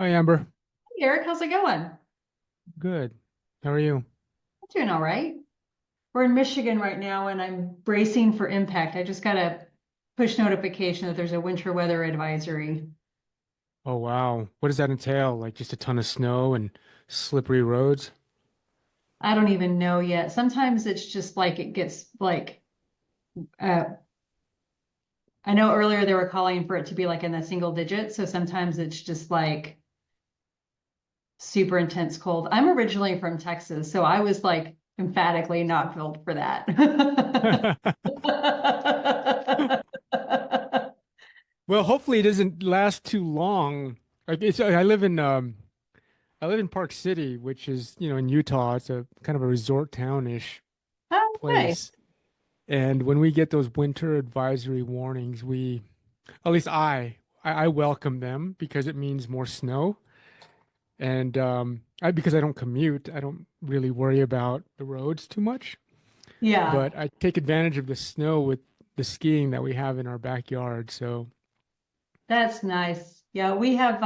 Hi, Amber. Hey Eric, how's it going? I'm Good. How are you? doing all right. We're in Michigan right now and I'm bracing for impact. I just got a push notification that there's a winter weather advisory. Oh, wow. What does that entail? Like just a ton of snow and slippery roads? I don't even know yet. Sometimes it's just like it gets like uh I know earlier they were calling for it to be like in the single digits, so sometimes it's just like super intense cold. I'm originally from Texas, so I was like emphatically not built for that. Well, hopefully it doesn't last too long. Like I live in Park City, which is, in Utah. It's a kind of a resort town-ish Oh, place. nice. And when we get those winter advisory warnings, at least I welcome them because it means more snow. And because I don't commute, I don't really worry about the roads too much. Yeah. But I take advantage of the snow with the skiing that we have in our backyard. So, That's nice. Yeah, we have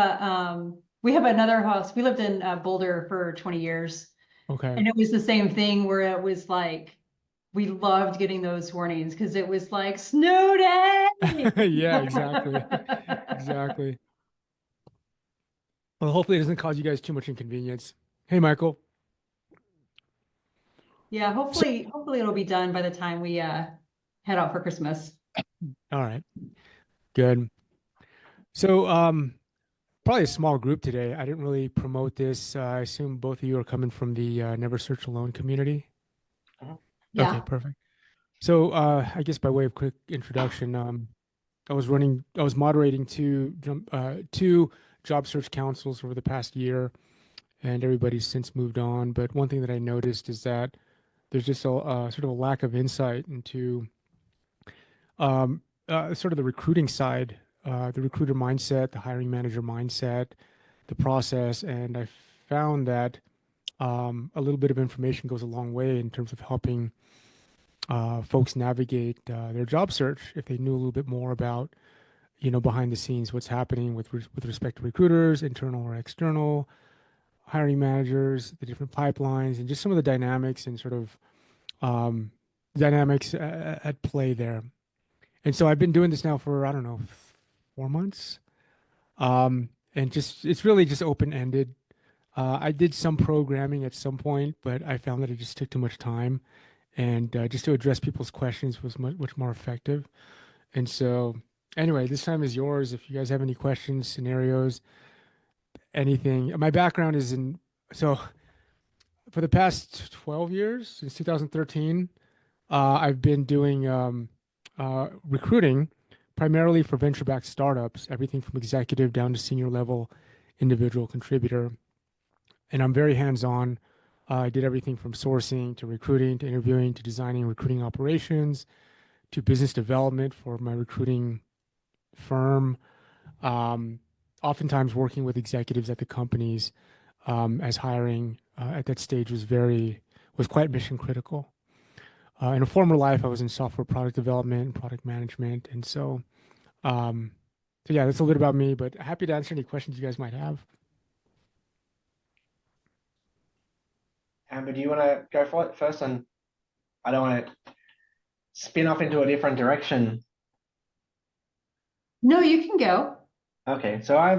another house. We lived in Boulder for 20 years, okay. and it was the same thing where it was like we loved getting those warnings because it was like snow day. Yeah, exactly. Exactly. Well, hopefully it doesn't cause you guys too much inconvenience. Hey, Michael. Yeah, So, hopefully it'll be done by the time we head out for Christmas. all right, good. So, probably a small group today. I didn't really promote this. I assume both of you are coming from the Never Search Alone community. Mhm. Okay, Yeah. perfect. So, I guess by way of quick introduction, I was moderating two job search councils over the past year, and everybody's since moved on. But one thing that I noticed is that there's just a sort of a lack of insight into sort of the recruiting side, the recruiter mindset, the hiring manager mindset, the process, and I found that a little bit of information goes a long way in terms of helping folks navigate their job search if they knew a little bit more about behind the scenes what's happening with respect to recruiters, internal or external, hiring managers, the different pipelines, and just some of the dynamics and sort of um, dynamics at play there. And so I've been doing this now for, I don't know, 4 months. And just it's really just open-ended. I did some programming at some point, but I found that it just took too much time. And just to address people's questions was much more effective. And so, anyway, this time is yours. If you guys have any questions, scenarios, anything. My background is so for the past 12 years, since 2013, I've been doing recruiting primarily for venture-backed startups, everything from executive down to senior level individual contributor. And I'm very hands-on. I did everything from sourcing to recruiting to interviewing to designing recruiting operations to business development for my recruiting firm. Um, Oftentimes working with executives at the companies as hiring at that stage was quite mission critical. In a former life, I was in software product development and product management, and um, so yeah, that's a little about me. But happy to answer any questions you guys might have. Amber, do you want to go for it first? And I don't want to spin off into a different direction. No, you can go. Okay, so I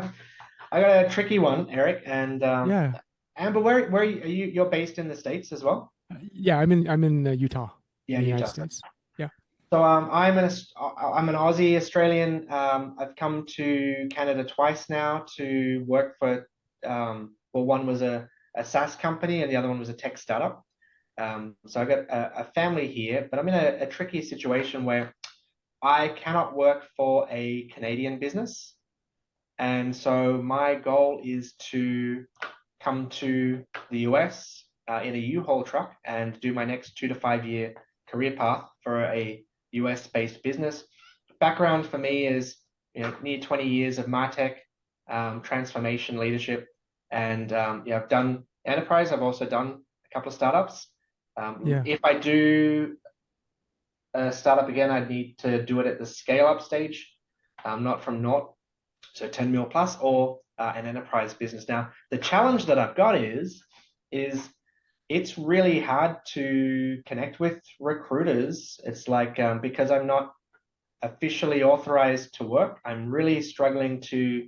got a tricky one, Eric. And Yeah, Amber, where are you? You're based in the States as well? yeah, I'm in Utah, in Yeah, the United Utah. States. Yeah, So I'm an Aussie Australian. I've come to Canada twice now to work for well, one was a SaaS company and the other one was a tech startup. So I got a family here, but I'm in a tricky situation where I cannot work for a Canadian business. And so my goal is to come to the US in a U-Haul truck and do my next 2 to 5 year career path for a US based business. Background for me is near 20 years of MarTech transformation leadership. And yeah, I've done enterprise. I've also done a couple of startups. yeah, If I do a startup again, I'd need to do it at the scale up stage, not from naught, so 10 mil plus, or an enterprise business. Now, the challenge that I've got is it's really hard to connect with recruiters. It's like because I'm not officially authorized to work, I'm really struggling to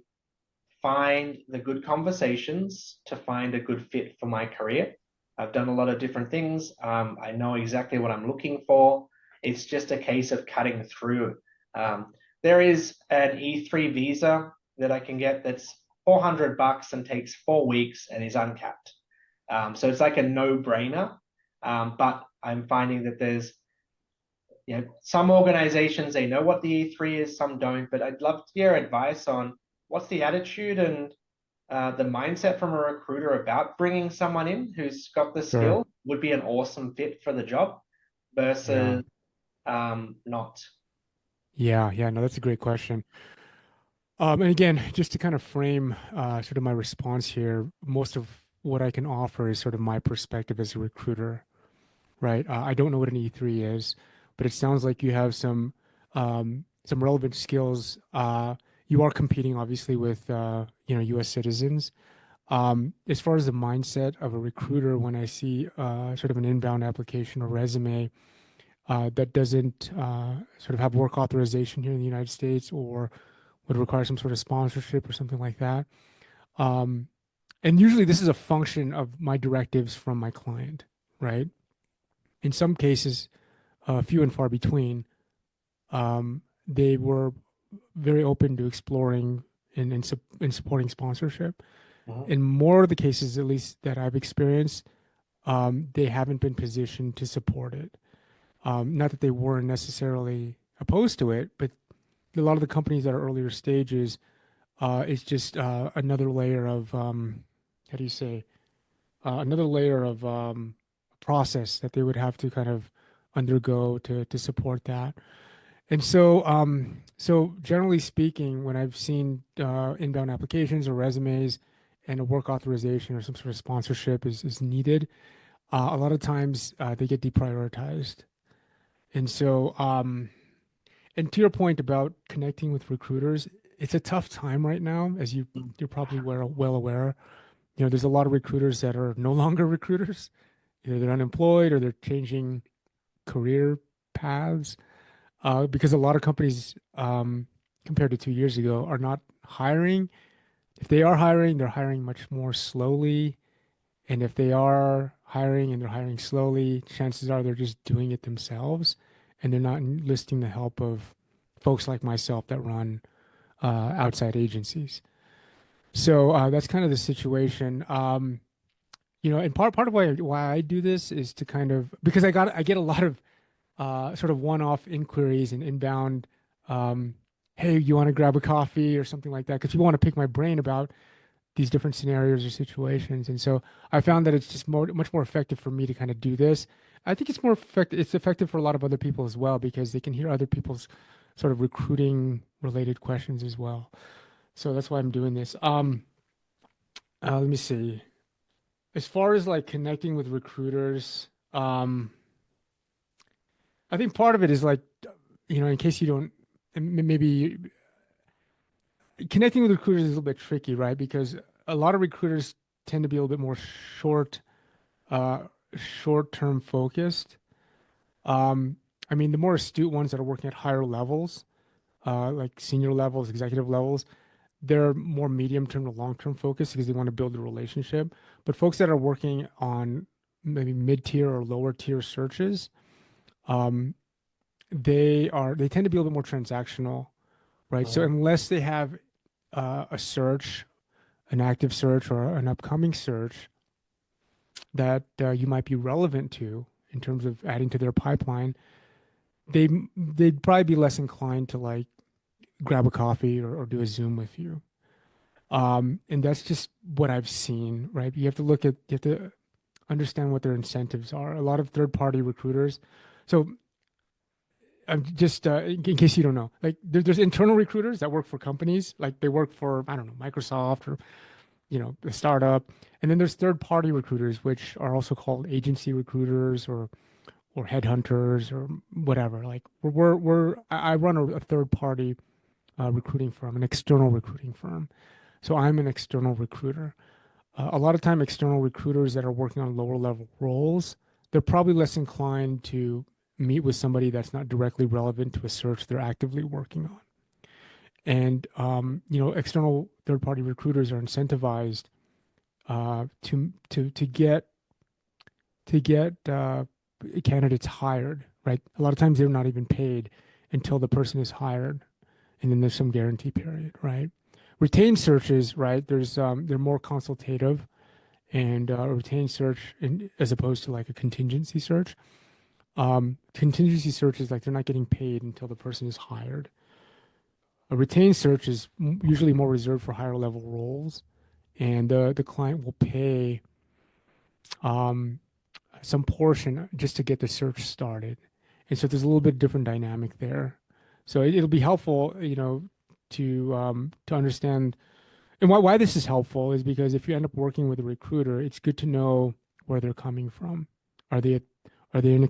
find the good conversations to find a good fit for my career. I've done a lot of different things. I know exactly what I'm looking for. It's just a case of cutting through. There is an E3 visa that I can get that's $400 and takes 4 weeks and is uncapped. So it's like a no-brainer. But I'm finding that there's some organizations, they know what the E3 is, some don't. But I'd love to hear advice on what's the attitude and the mindset from a recruiter about bringing someone in who's got the Sure. skill would be an awesome fit for the job Yeah. versus not. Yeah. Yeah. No, that's a great question. And again, just to kind of frame sort of my response here, most of what I can offer is sort of my perspective as a recruiter, right? I don't know what an E3 is, but it sounds like you have some relevant skills. You are competing obviously with U.S. citizens. As far as the mindset of a recruiter, when I see sort of an inbound application or resume that doesn't sort of have work authorization here in the United States or would require some sort of sponsorship or something like that. Um, and usually this is a function of my directives from my client, right? In some cases, few and far between, they were very open to exploring and supporting sponsorship. Mhm. In more of the cases, at least that I've experienced, they haven't been positioned to support it. Not that they weren't necessarily opposed to it, but a lot of the companies that are earlier stages, it's just another layer of how do you say another layer of process that they would have to kind of undergo to support that. And so generally speaking, when I've seen inbound applications or resumes and a work authorization or some sort of sponsorship is needed, a lot of times they get deprioritized. And so, and to your point about connecting with recruiters, it's a tough time right now, as you're probably well aware. There's a lot of recruiters that are no longer recruiters. Either they're unemployed or they're changing career paths because a lot of companies, compared to 2 years ago, are not hiring. If they are hiring, they're hiring much more slowly. And if they are hiring and they're hiring slowly, chances are they're just doing it themselves and they're not enlisting the help of folks like myself that run outside agencies. So that's kind of the situation. And part of why I do this is to kind of because I get a lot of sort of one-off inquiries and inbound, um, hey, you want to grab a coffee or something like that? Because people want to pick my brain about these different scenarios or situations. And so I found that it's just much more effective for me to kind of do this. I think it's more effective. It's effective for a lot of other people as well because they can hear other people's sort of recruiting related questions as well. So that's why I'm doing this. Let me see. As far as like connecting with recruiters, I think part of it is like, in case you don't, maybe connecting with recruiters is a little bit tricky, right? Because a lot of recruiters tend to be a little bit more uh, short-term focused. Um, I mean, the more astute ones that are working at higher levels, like senior levels, executive levels, they're more medium-term to long-term focused because they want to build a relationship. But folks that are working on maybe mid-tier or lower-tier searches, um, they tend to be a little bit more transactional, right? So Mhm. unless they have a search, an active search or an upcoming search that you might be relevant to in terms of adding to their pipeline, they'd probably be less inclined to like grab a coffee or do a Zoom with you. And that's just what I've seen, right? You have to understand what their incentives are. A lot of third-party recruiters. So I'm just in case you don't know, like there's internal recruiters that work for companies, like they work for I don't know Microsoft or a startup, and then there's third-party recruiters, which are also called agency recruiters or headhunters or whatever. Like I run a third-party recruiting firm, an external recruiting firm. So I'm an external recruiter. A lot of time, external recruiters that are working on lower level roles, they're probably less inclined to meet with somebody that's not directly relevant to a search they're actively working on. And external third party recruiters are incentivized to get candidates hired, right? A lot of times they're not even paid until the person is hired, and then there's some guarantee period, right? Retained searches, right? They're more consultative, and a retained search, as opposed to like a contingency search. Contingency search is like they're not getting paid until the person is hired. A retained search is usually more reserved for higher level roles, and the client will pay um, some portion just to get the search started. And so there's a little bit different dynamic there. So it'll be helpful, to understand. And why this is helpful is because if you end up working with a recruiter, it's good to know where they're coming from. Are they are they an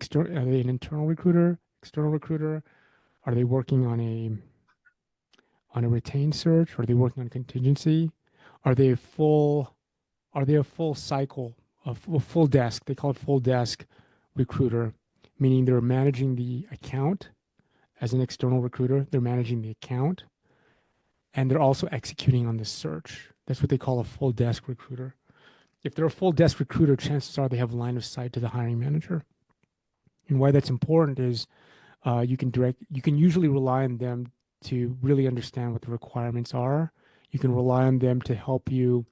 internal recruiter, external recruiter? Are they working on a retained search? Are they working on contingency? Are they a full are they a full cycle of a full desk? They call it full desk recruiter, meaning they're managing the account as an external recruiter. They're managing the account and they're also executing on the search. That's what they call a full desk recruiter. If they're a full desk recruiter, chances are they have line of sight to the hiring manager. And why that's important is you can usually rely on them to really understand what the requirements are. You can rely on them to help you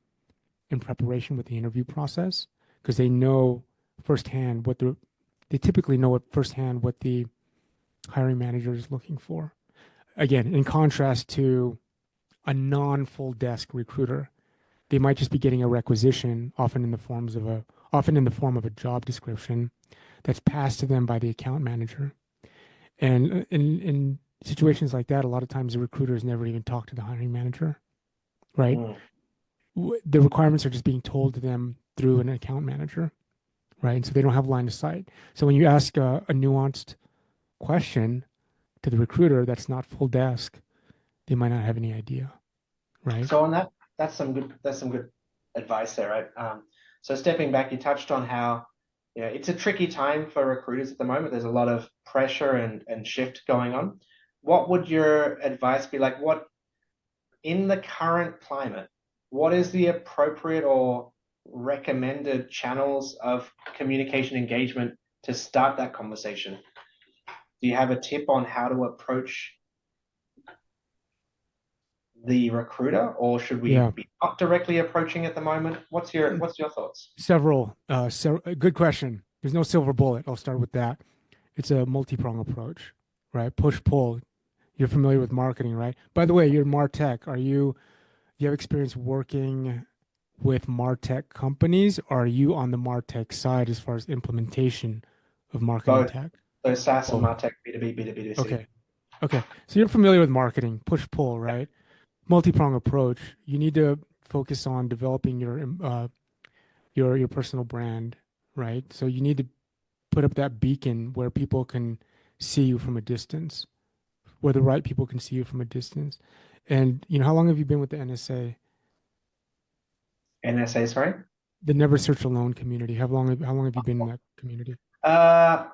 in preparation with the interview process because they know firsthand they typically know firsthand what the hiring manager is looking for. Again, in contrast to a non-full desk recruiter, they might just be getting a requisition, often in the form of a job description that's passed to them by the account manager. And in situations like that, a lot of times the recruiters never even talk to the hiring manager, right? Mm. The requirements are just being told to them through an account manager, right? And so they don't have line of sight. So when you ask a nuanced question to the recruiter that's not full desk, they might not have any idea, right? So on that, that's some good advice there, right? So stepping back, you touched on how, it's a tricky time for recruiters at the moment. There's a lot of pressure and shift going on. What would your advice be like? What in the current climate, what is the appropriate or recommended channels of communication engagement to start that conversation? Do you have a tip on how to approach the recruiter, or should we Yeah. be not directly approaching at the moment? What's your thoughts? Good question. There's no silver bullet. I'll start with that. It's a multi-prong approach, right? Push pull. You're familiar with marketing, right? By the way, you're MarTech. Do you have experience working with MarTech companies, or are you on the MarTech side as far as implementation of marketing Both. tech? So SaaS and Both. MarTech, B2B, B2B2C. Okay. Okay. So you're familiar with marketing, push pull, Yeah. right? Multi-prong approach. You need to focus on developing your personal brand, right? So you need to put up that beacon where people can see you from a distance, where the right people can see you from a distance. And how long have you been with the NSA, NSA, sorry. the Never Search Alone community? How long have you been in that community? I've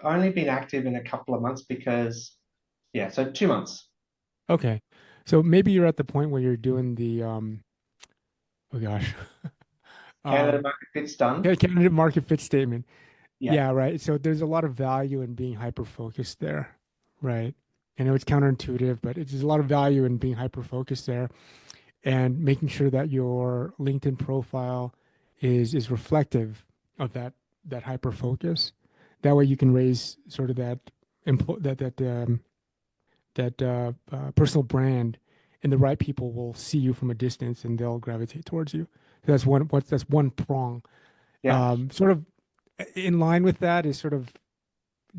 only been active in a couple of months because, yeah, so 2 months. Okay. So maybe you're at the point where you're doing the oh gosh. Canada um market fit's done. candidate market fit statement. Yeah. Yeah, right. So there's a lot of value in being hyper focused there, right? I know it's counterintuitive, but there's a lot of value in being hyper focused there and making sure that your LinkedIn profile is reflective of that hyper focus. That way, you can raise sort of that empl- that personal brand, and the right people will see you from a distance and they'll gravitate towards you. So that's one prong. Yeah. Sort of in line with that is sort of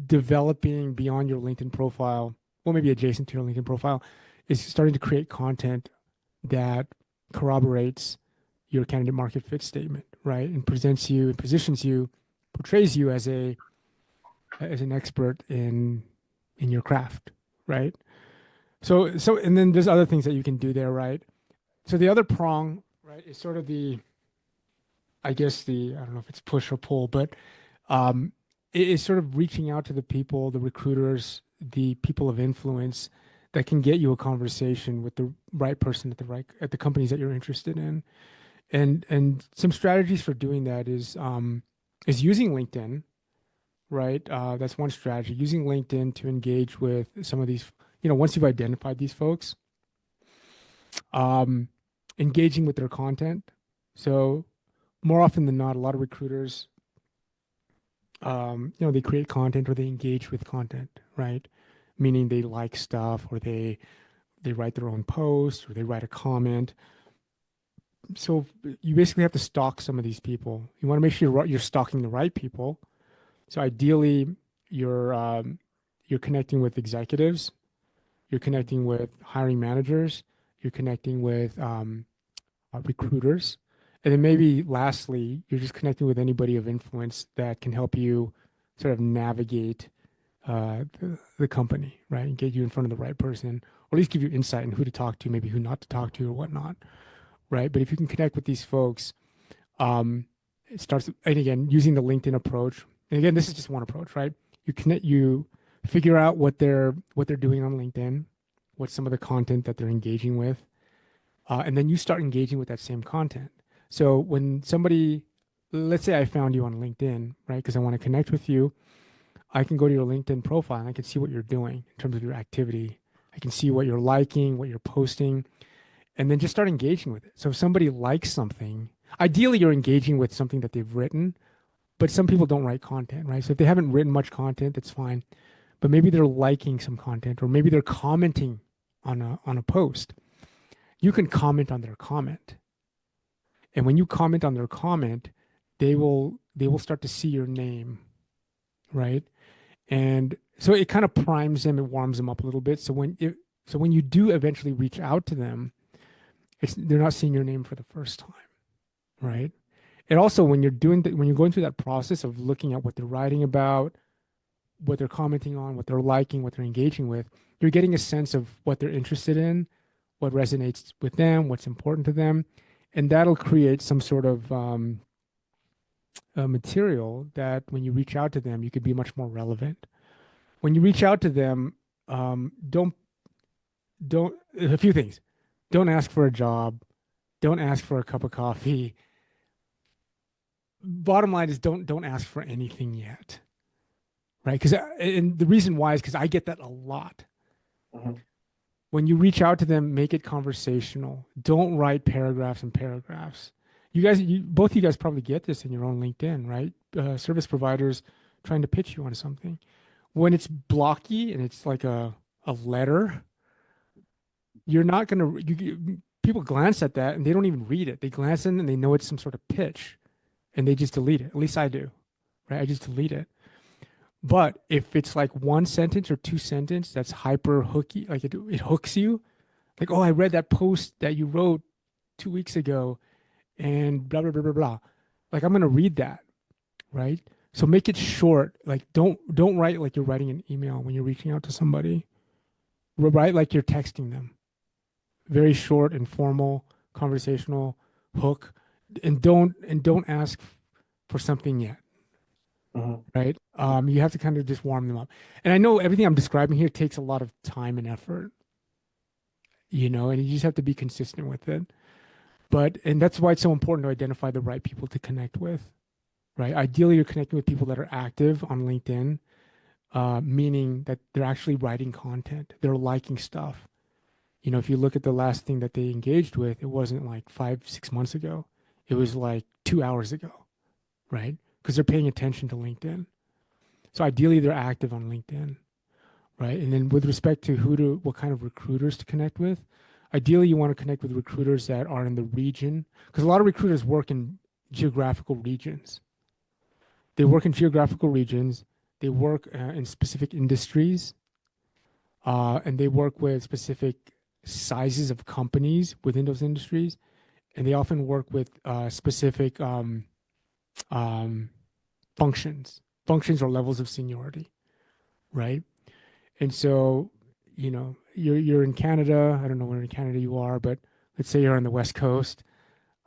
developing beyond your LinkedIn profile, well, maybe adjacent to your LinkedIn profile, is starting to create content that corroborates your candidate market fit statement, right? And presents you, and positions you, portrays you as an expert in your craft, right? And then there's other things that you can do there, right? So the other prong, right, is sort of I guess I don't know if it's push or pull, but um, it is sort of reaching out to the people, the recruiters, the people of influence that can get you a conversation with the right person at the companies that you're interested in. And some strategies for doing that is using LinkedIn, right? That's one strategy. Using LinkedIn to engage with some of these, once you've identified these folks, um, engaging with their content. So more often than not, a lot of recruiters, they create content or they engage with content, right? Meaning they like stuff or they write their own post or they write a comment. So you basically have to stalk some of these people. You want to make sure you're stalking the right people. So ideally, you're um, you're connecting with executives, you're connecting with hiring managers, you're connecting with recruiters, and then maybe lastly, you're just connecting with anybody of influence that can help you sort of navigate the company, right, and get you in front of the right person, or at least give you insight on who to talk to, maybe who not to talk to, or whatnot, right? But if you can connect with these folks, um, it starts, and again, using the LinkedIn approach. And again, this is just one approach, right? You figure out what they're doing on LinkedIn, what's some of the content that they're engaging with, and then you start engaging with that same content. So when somebody, let's say I found you on LinkedIn, right? Because I want to connect with you, I can go to your LinkedIn profile and I can see what you're doing in terms of your activity. I can see what you're liking, what you're posting, and then just start engaging with it. So if somebody likes something, ideally you're engaging with something that they've written, but some people don't write content, right? So if they haven't written much content, that's fine. But maybe they're liking some content or maybe they're commenting on a post. You can comment on their comment. And when you comment on their comment, they will start to see your name, right? And so it kind of primes them, it warms them up a little bit. So when you do eventually reach out to them, they're not seeing your name for the first time, right? And also when you're going through that process of looking at what they're writing about, what they're commenting on, what they're liking, what they're engaging with, you're getting a sense of what they're interested in, what resonates with them, what's important to them, and that'll create some sort of material that when you reach out to them, you could be much more relevant. When you reach out to them, don't a few things. Don't ask for a job. Don't ask for a cup of coffee. Bottom line is don't ask for anything yet, right? Because and the reason why is because I get that a lot. Mhm. When you reach out to them, make it conversational. Don't write paragraphs and paragraphs. Both of you guys probably get this in your own LinkedIn, right? Service providers trying to pitch you on something. When it's blocky and it's like a letter, you're not gonna. People glance at that and they don't even read it. They glance in and they know it's some sort of pitch, and they just delete it. At least I do, right? I just delete it. But if it's like one sentence or two sentence that's hyper hooky, like it hooks you, like, oh, I read that post that you wrote 2 weeks ago and blah, blah, blah, blah, blah. Like, I'm going to read that, right? So make it short. Like, don't write like you're writing an email when you're reaching out to somebody. Write like you're texting them. Very short, informal, conversational hook. And don't ask for something yet, Mhm. right? You have to kind of just warm them up. And I know everything I'm describing here takes a lot of time and effort, and you just have to be consistent with it. And that's why it's so important to identify the right people to connect with, right? Ideally, you're connecting with people that are active on LinkedIn, meaning that they're actually writing content, they're liking stuff. If you look at the last thing that they engaged with, it wasn't like 5, 6 months ago. It was like 2 hours ago, right? Because they're paying attention to LinkedIn. So ideally, they're active on LinkedIn, right? And then with respect to what kind of recruiters to connect with, ideally you want to connect with recruiters that are in the region, because a lot of recruiters work in geographical regions. They work in geographical regions. They work in specific industries, and they work with specific sizes of companies within those industries, and they often work with specific um, functions or levels of seniority, right? And so, you're in Canada. I don't know where in Canada you are, but let's say you're on the West Coast,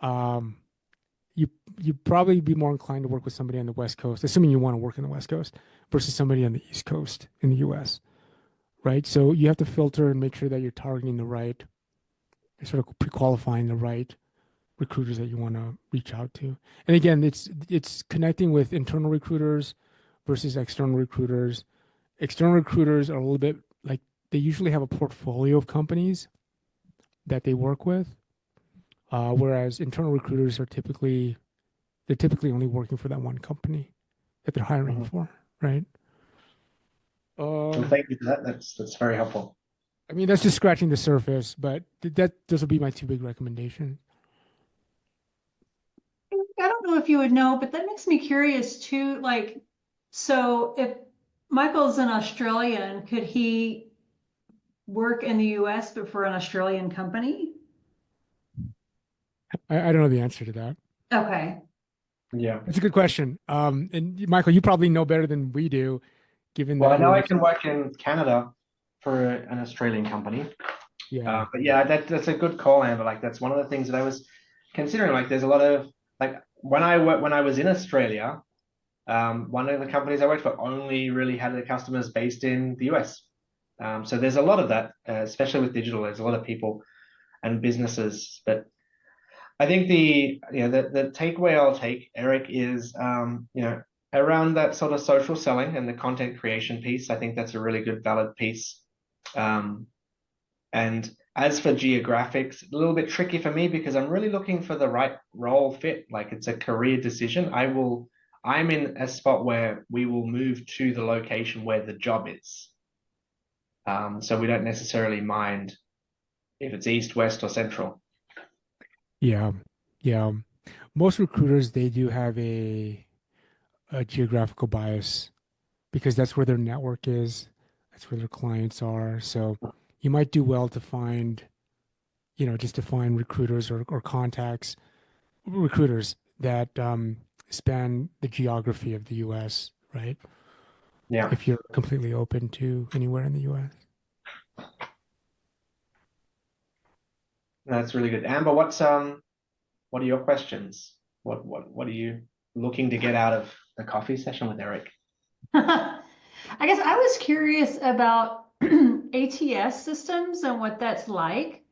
um, you you'd probably be more inclined to work with somebody on the West Coast, assuming you want to work on the West Coast, versus somebody on the East Coast in the US, right? So you have to filter and make sure that you're targeting the right, sort of pre-qualifying the right recruiters that you want to reach out to. And again, it's connecting with internal recruiters versus external recruiters. External recruiters are a little bit like they usually have a portfolio of companies that they work with, whereas internal recruiters are typically only working for that one company that they're hiring Mhm. for, right? Well, Um, thank you for that. That's very helpful. I mean, that's just scratching the surface, but those will be my two big recommendations. I don't know if you would know, but that makes me curious too. Like, so if Michael's an Australian, could he work in the US but for an Australian company? I don't know the answer to that. Okay. Yeah. It's a good question. And Michael, you probably know better than we do, given Well, that I know you're, I can work in Canada for an Australian company. yeah, But yeah, that's a good call, Amber. Like that's one of the things that I was considering. Like there's a lot of like when I was in Australia, one of the companies I worked for only really had their customers based in the US. So there's a lot of that, especially with digital. There's a lot of people and businesses. But I think the takeaway I'll take, Eric, is around that sort of social selling and the content creation piece. I think that's a really good valid piece. Um, and as for geographics, a little bit tricky for me because I'm really looking for the right role fit. Like it's a career decision. I'm in a spot where we will move to the location where the job is. So we don't necessarily mind if it's east, west, or central. yeah, yeah. Most recruiters, they do have a geographical bias because that's where their network is, that's where their clients are. So you might do well to find, just to find recruiters or contacts, recruiters that span the geography of the US, right? Yeah, If you're completely open to anywhere in the US. that's really good. Amber, what are your questions? What are you looking to get out of the coffee session with Eric? I guess I was curious about ATS systems and what that's like.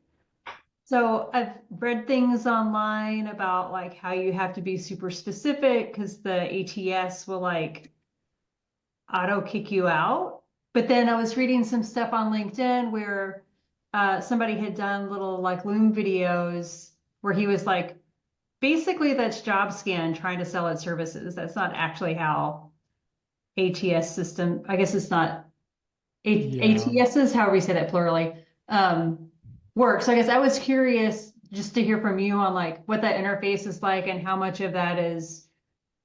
So I've read things online about like how you have to be super specific because the ATS will like auto kick you out. But then I was reading some stuff on LinkedIn where somebody had done little like Loom videos where he was like, basically that's job scan trying to sell its services. That's not actually how ATS system, I guess it's not Yeah. ATSs, however you say that plurally, um, work. So I guess I was curious just to hear from you on like what that interface is like and how much of that is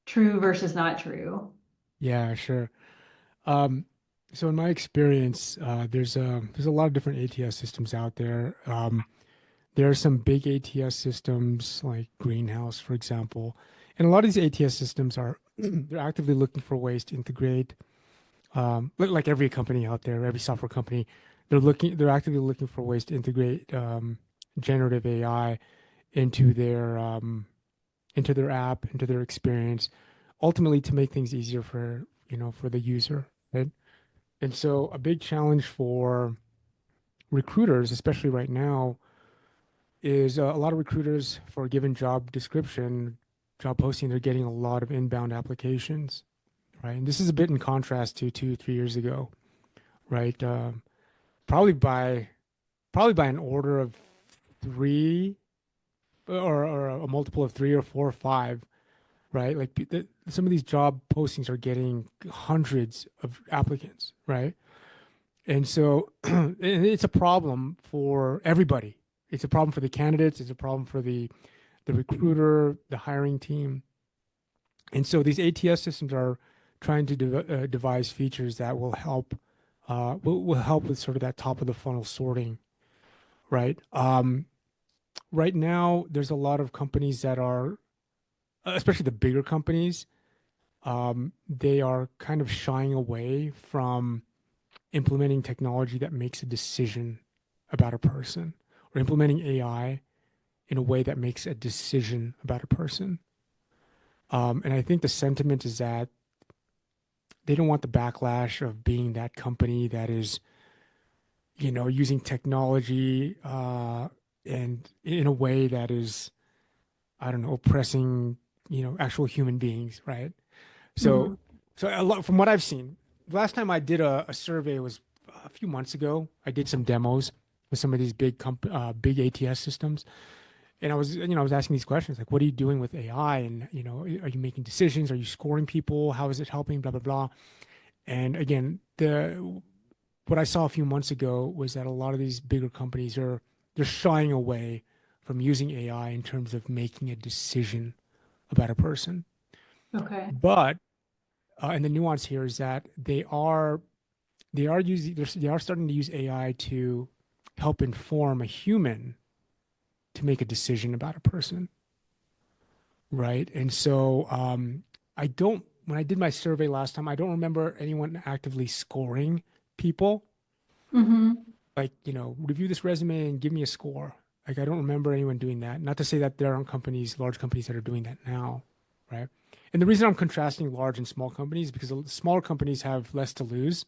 true versus not true. Yeah, sure. Um, so in my experience, there's a lot of different ATS systems out there. There are some big ATS systems like Greenhouse, for example, and a lot of these ATS systems are they're actively looking for ways to integrate. Like every company out there, every software company, they're actively looking for ways to integrate generative AI into their app, into their experience, ultimately to make things easier for the user, right? And so a big challenge for recruiters, especially right now, is a lot of recruiters for a given job description, job posting, they're getting a lot of inbound applications, right? And this is a bit in contrast to 2, 3 years ago, right? Probably by probably by an order of three or a multiple of three or four or five, right? Like some of these job postings are getting hundreds of applicants, right? And so and it's a problem for everybody. It's a problem for the candidates. It's a problem for the recruiter, the hiring team. And so these ATS systems are trying to devise features that will help with sort of that top of the funnel sorting, right? Right now, there's a lot of companies that are, especially the bigger companies, they are kind of shying away from implementing technology that makes a decision about a person or implementing AI in a way that makes a decision about a person. And I think the sentiment is that they don't want the backlash of being that company that is, using technology and in a way that is, I don't know, oppressing, actual human beings, right? So, Hmm. so a lot from what I've seen, the last time I did a survey was a few months ago. I did some demos with some of these big ATS systems, and I was asking these questions like, what are you doing with AI? And are you making decisions? Are you scoring people? How is it helping? Blah blah blah. And again, the what I saw a few months ago was that a lot of these bigger companies they're shying away from using AI in terms of making a decision about a person. Okay. But and the nuance here is that they are starting to use AI to help inform a human to make a decision about a person, right? And so I don't when I did my survey last time, I don't remember anyone actively scoring people Hmm. like, review this resume and give me a score. Like, I don't remember anyone doing that. Not to say that there aren't large companies that are doing that now, right? And the reason I'm contrasting large and small companies is because smaller companies have less to lose,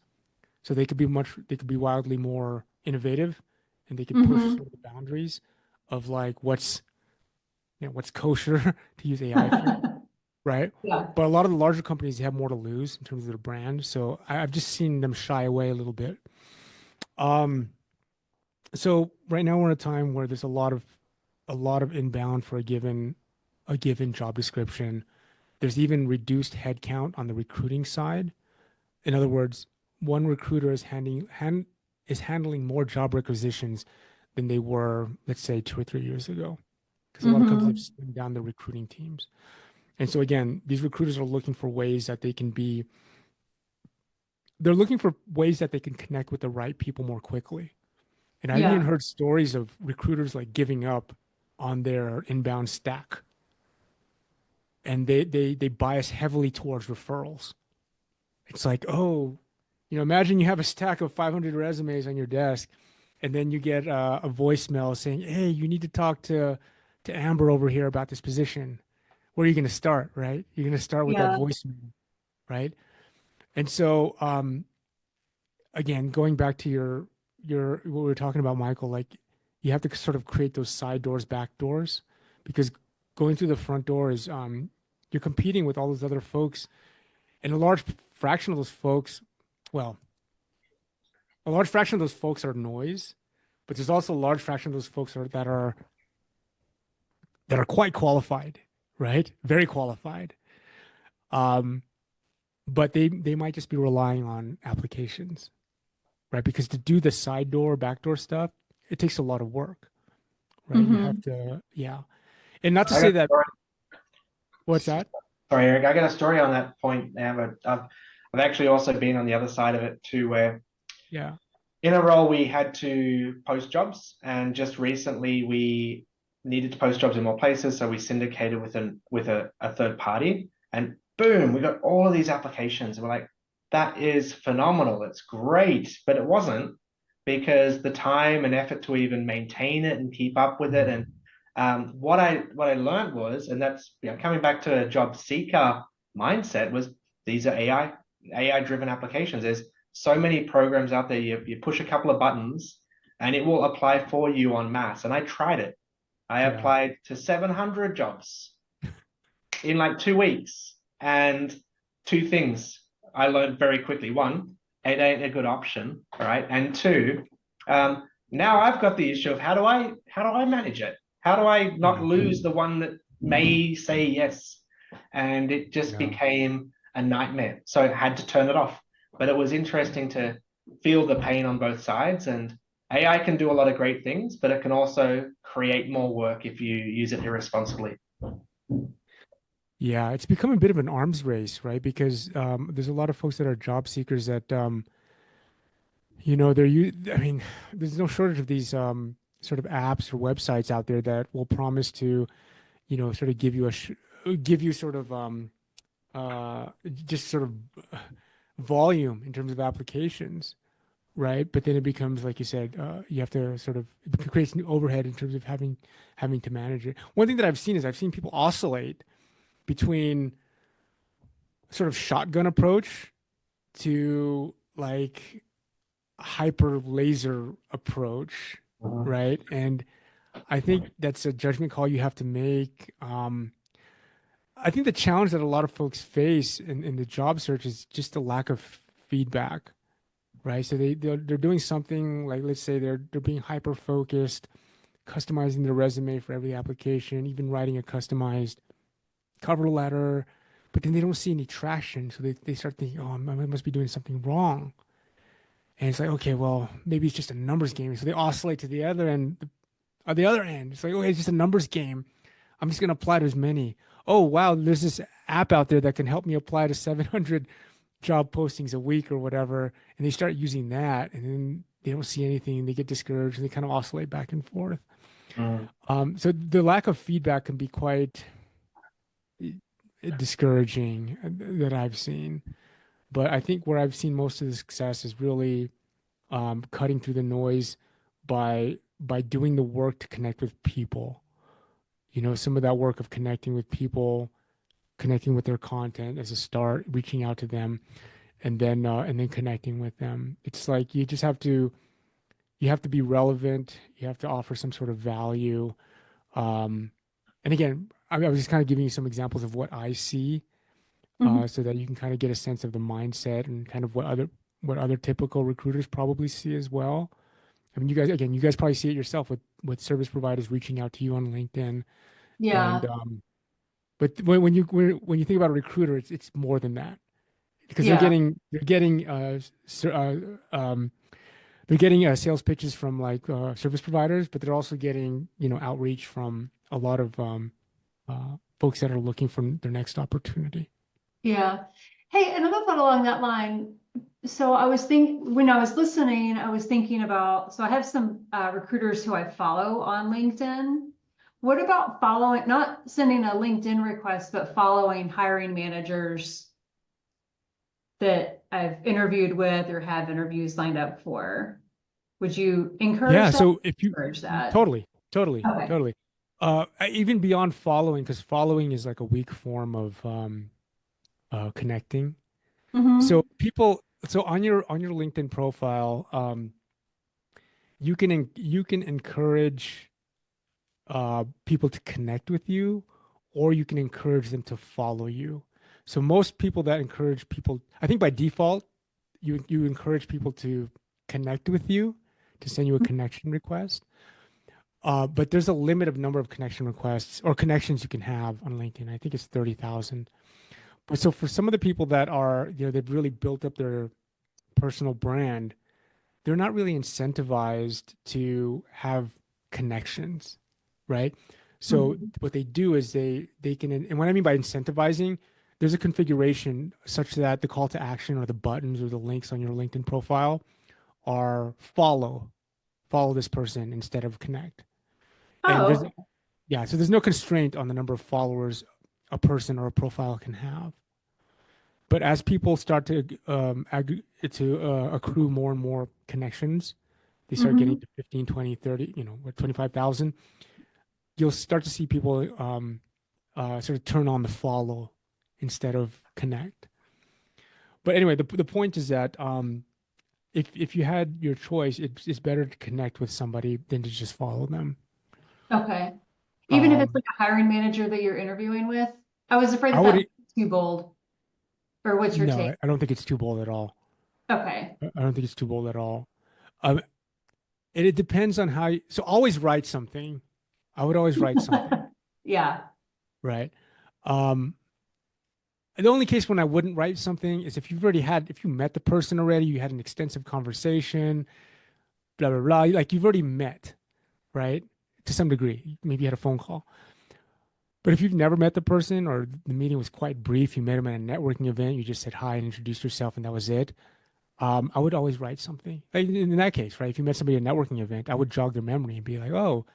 so they could be wildly more innovative, and they could push Hmm. sort of the boundaries of like what's kosher to use AI for, right? Yeah. But a lot of the larger companies have more to lose in terms of their brand, so I've just seen them shy away a little bit. Um, So right now we're in a time where there's a lot of inbound for a given job description. There's even reduced headcount on the recruiting side. In other words, one recruiter is handling more job requisitions than they were, let's say, 2 or 3 years ago, because a lot of companies have Hmm. slimmed down their recruiting teams. And so again, these recruiters are looking for ways that they're looking for ways that they can connect with the right people more quickly. And I've even Yeah. heard stories of recruiters like giving up on their inbound stack, and they bias heavily towards referrals. It's like, oh, imagine you have a stack of 500 resumes on your desk, and then you get a voicemail saying, "Hey, you need to talk to Amber over here about this position." Where are you going to start, right? You're going to start with that Yeah. voicemail, right? And so, again, going back to your what we were talking about, Michael, like you have to sort of create those side doors, back doors, because going through the front door is you're competing with all those other folks, and a large fraction of those folks, well, a large fraction of those folks are noise, but there's also a large fraction of those folks that are quite qualified, right? Very qualified. Um, but they might just be relying on applications, right? Because to do the side door, back door stuff, it takes a lot of work, right? You have Hmm. to, yeah. And not to I say got a that, story. what's that? Sorry, Eric. I got a story on that point now, but I've actually also been on the other side of it too, where Yeah. in a role we had to post jobs, and just recently we needed to post jobs in more places, so we syndicated with a third party, and boom, we got all of these applications. We're like, that is phenomenal. It's great, but it wasn't, because the time and effort to even maintain it and keep up with it. And Mhm. what I learned was, and that's, coming back to a job seeker mindset, was these are AI driven applications. There's so many programs out there. You push a couple of buttons and it will apply for you en masse. And I tried it. I Yeah. applied to 700 jobs in like 2 weeks. And two things I learned very quickly. One, it ain't a good option, right? And two, now I've got the issue of how do I manage it? How do I not Yeah. lose the one that may say yes? And it just Yeah. became a nightmare. So I had to turn it off. But it was interesting to feel the pain on both sides. And AI can do a lot of great things, but it can also create more work if you use it irresponsibly. Yeah. It's become a bit of an arms race, right? Because there's a lot of folks that are job seekers that, I mean, there's no shortage of these sort of apps or websites out there that will promise to, sort of give you sort of uh, just sort of volume in terms of applications. right? But then it becomes, like you said, you have to sort of, it creates new overhead in terms of having to manage it. One thing that I've seen is I've seen people oscillate between sort of shotgun approach to like hyper laser approach, Mhm. right? And I think that's a judgment call you have to make. I think the challenge that a lot of folks face in the job search is just the lack of feedback, right? So they're doing something like, let's say they're being hyper focused, customizing their resume for every application, even writing a customized cover letter, but then they don't see any traction. So they start thinking, oh, I must be doing something wrong. And it's like, okay, well, maybe it's just a numbers game. So they oscillate to the other end, on the other end. It's like, okay, it's just a numbers game. I'm just going to apply to as many. Oh, wow, there's this app out there that can help me apply to 700 job postings a week or whatever. And they start using that, and then they don't see anything, and they get discouraged, and they kind of oscillate back and forth. Mm. So the lack of feedback can be quite discouraging that I've seen. But I think where I've seen most of the success is really cutting through the noise by doing the work to connect with people. You know, some of that work of connecting with people, connecting with their content as a start, reaching out to them, and then connecting with them. It's like you have to be relevant. You have to offer some sort of value. Um, and again, I was just kind of giving you some examples of what I see, Mhm. so that you can kind of get a sense of the mindset and kind of what other typical recruiters probably see as well. I mean, you guys probably see it yourself with service providers reaching out to you on LinkedIn, and Yeah, but when you think about a recruiter, it's more than that because yeah, they're getting sales pitches from like service providers, but they're also getting outreach from a lot of folks that are looking for their next opportunity. yeah. Hey, another thought along that line. So when I was listening, I was thinking about, so I have some recruiters who I follow on LinkedIn. What about following, not sending a LinkedIn request, but following hiring managers that I've interviewed with or have interviews lined up for? Would you Yeah, encourage that? so if you Encourage that. totally, totally, Okay. totally, even beyond following, because following is like a weak form of connecting. So Mm-hmm. so on your LinkedIn profile, you can encourage people to connect with you, or you can encourage them to follow you. So most people that encourage people, I think by default, you encourage people to connect with you, to send you a connection request. But there's a limit of number of connection requests or connections you can have on LinkedIn. I think it's 30,000. But so for some of the people that are, they've really built up their personal brand, they're not really incentivized to have connections, right? So Mm-hmm. what they do is they can, and what I mean by incentivizing, there's a configuration such that the call to action or the buttons or the links on your LinkedIn profile are follow this person instead of connect. And Oh, there's okay. yeah, so there's no constraint on the number of followers a person or a profile can have. But as people start to accrue more and more connections, they start getting Mm-hmm. to 15, 20, 30, what 25,000, you'll start to see people sort of turn on the follow instead of connect. But anyway, the point is that if you had your choice, it's better to connect with somebody than to just follow them. Okay. Even if it's Um, like a hiring manager that you're interviewing with, I was afraid I that would that might be too bold. Or what's your no, take? I don't think it's too bold at all. Okay. I don't think it's too bold at all. Um, and it depends on how you, so always write something. I would always write something, Yeah. right? Um, the only case when I wouldn't write something is if you met the person already, you had an extensive conversation, blah, blah, blah. Like you've already met, right? To some degree. Maybe you had a phone call. But if you've never met the person or the meeting was quite brief, you met them at a networking event, you just said hi and introduced yourself, and that was it. I would always write something. Like in that case, right? If you met somebody at a networking event, I would jog their memory and be like, "Oh,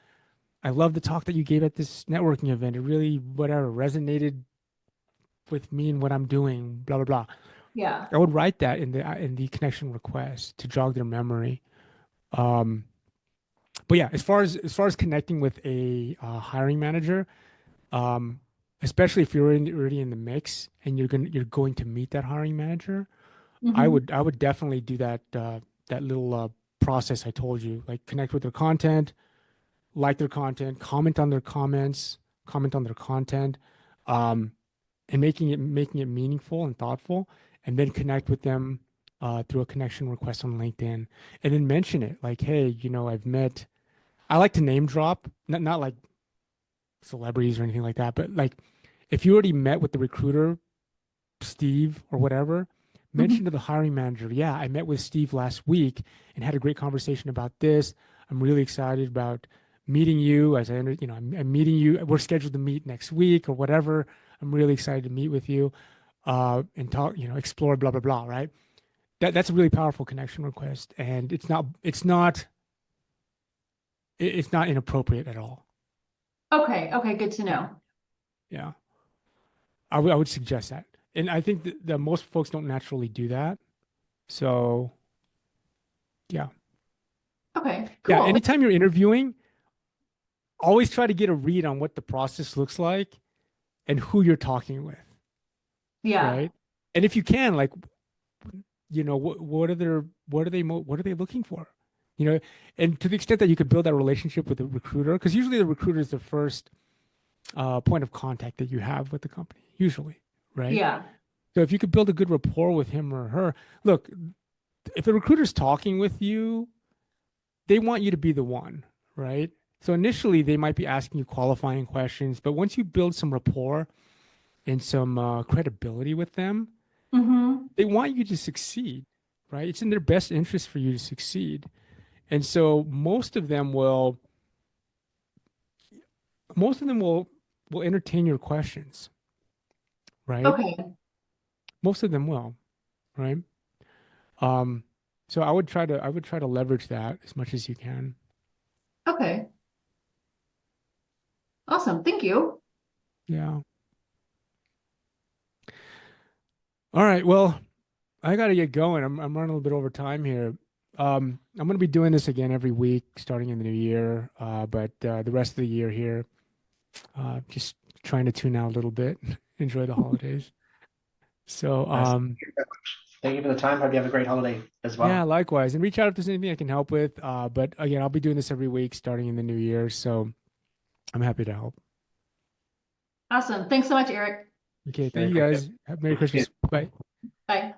I love the talk that you gave at this networking event. It really, whatever, resonated with me and what I'm doing, blah, blah, blah." Yeah. I would write that in the connection request to jog their memory. Um, but yeah, as far as connecting with a hiring manager, um, especially if you're already in the mix and you're going to meet that hiring manager, Hmm. I would definitely do that little process I told you, like connect with their content, like their content, comment on their comments, comment on their content, um, and making it meaningful and thoughtful, and then connect with them through a connection request on LinkedIn, and then mention it like, hey, I've met. I like to name drop, not like celebrities or anything like that, but like if you already met with the recruiter, Steve or whatever, mention Hmm. to the hiring manager, yeah, I met with Steve last week and had a great conversation about this. I'm really excited about meeting you as I'm meeting you. We're scheduled to meet next week or whatever. I'm really excited to meet with you and talk, explore blah blah blah, right? That's a really powerful connection request, and it's not inappropriate at all. Okay. Okay. Good to Yeah, know. yeah. I would suggest that, and I think that most folks don't naturally do that. So yeah, Okay. yeah. Cool. Anytime you're interviewing, always try to get a read on what the process looks like and who you're talking with, Yeah. right? And if you can, like, what are they looking for? You know, and to the extent that you could build that relationship with the recruiter, because usually the recruiter is the first point of contact that you have with the company, usually, right? Yeah. So if you could build a good rapport with him or her, look, if the recruiter's talking with you, they want you to be the one, right? So initially they might be asking you qualifying questions, but once you build some rapport and some credibility with them, Hmm. they want you to succeed, right? It's in their best interest for you to succeed. And so most of them will entertain your questions, right? Okay. Most of them will, right? Um, so I would try to leverage that as much as you can. Okay. Awesome. Thank you. Yeah. All right. Well, I got to get going. I'm running a little bit over time here. I'm going to be doing this again every week starting in the new year. But the rest of the year here, just trying to tune out a little bit, enjoy the holidays. So, Nice. Thank you for the time. Hope you have a great holiday as yeah, well. likewise. And reach out if there's anything I can help with. But again, I'll be doing this every week starting in the new year. So I'm happy to help. Awesome. Thanks so much, Eric. Okay. Thank Merry you Christmas. guys. Merry Christmas. Bye. Bye.